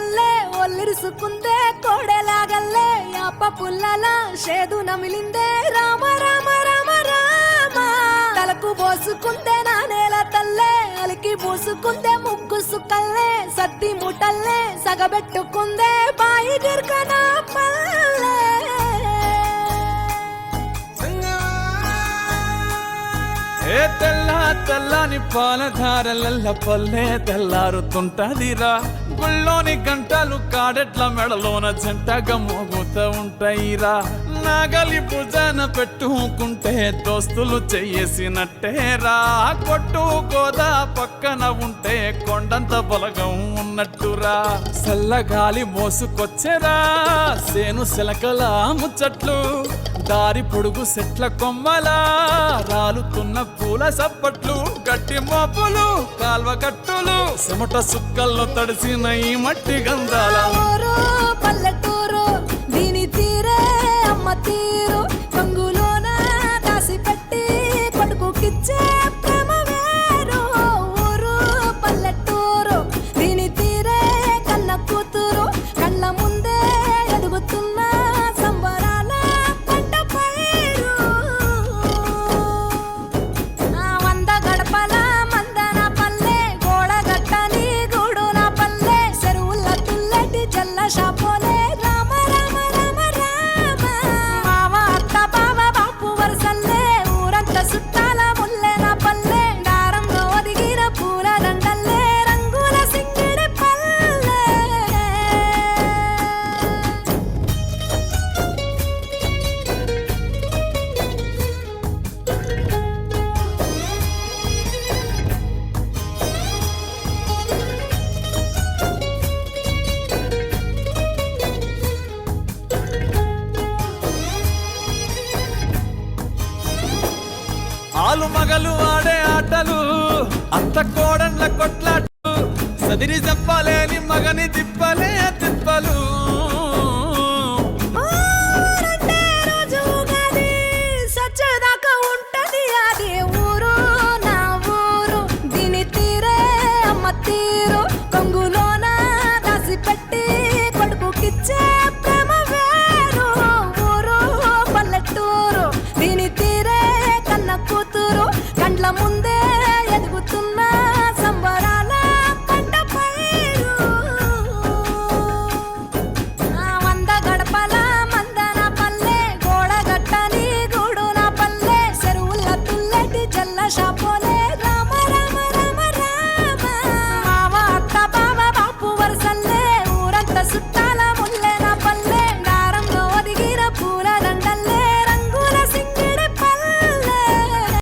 తల్లే ఒల్లిరుసుకుందే కోడెలాగల్లే యాప పుల్లల షేదు నమిలిందే రామ రామ రామ రామ తలకు పోసుకుందే నా నేల తల్లే అలికి పూసుకుందే ముగ్గు సుక్కల్లే సత్తి ముటల్లే సగబెట్టుకుందే బాయి గిర్కన పల్లె ఏ తెల్ల తెల్లని పాలధారలల్ల పల్లె తెల్లారుతుంటదిరా గుళ్ళోని గంటలు కాడెట్ల మెడలోన జంటగా మోగుతూ ఉంటాయిరా నాగలి భుజాన పెట్టుకుంటే దోస్తులు చెయ్యేసినట్టేరా కొట్టు గోదా పక్కన ఉంటే కొండంత బలగం ఉన్నట్టురా చల్లగాలి మోసుకొచ్చెరా సేను శిలకల ముచ్చట్లు దారి పొడుగు చెట్ల కొమ్మలా రాలుతున్న పూల సప్పట్లు గట్టి మోపులు కాల్వ గట్టులు చెమట సుక్కల్లో తడిసిన ఈ మట్టి గంధాల పల్లెటూరు దీని తీరే అమ్మ తీరు కంగులోన దాసి పెట్టి కొడుకుకిచ్చే ప్రేమ వేరు ఊరు పల్లెటూరు దీని తీరే కన్న కూతురు కళ్ళ ముందే ఎదుగుతున్న సంబరాల పంట పైరు వంద గడపల మందన పల్లె గోడ గట్టని గూడు నా పల్లె చెరువుల తుల్లటి జల్ల షాపోలే రామ రామ రామ రామ మామ అత్త బావ బాపు వరసల్లే ఊరంత సుట్టాల ముల్లె నా పల్లె దారంలో ఒదిగిన పూల దండల్లే రంగుల సింగిడి పల్లె ఆలు మగలు ఆడే ఆటలు అత్త కోడన్ల కొట్లాటలు సదిరి చెప్పలేని మగని తిప్పలే తిప్పలు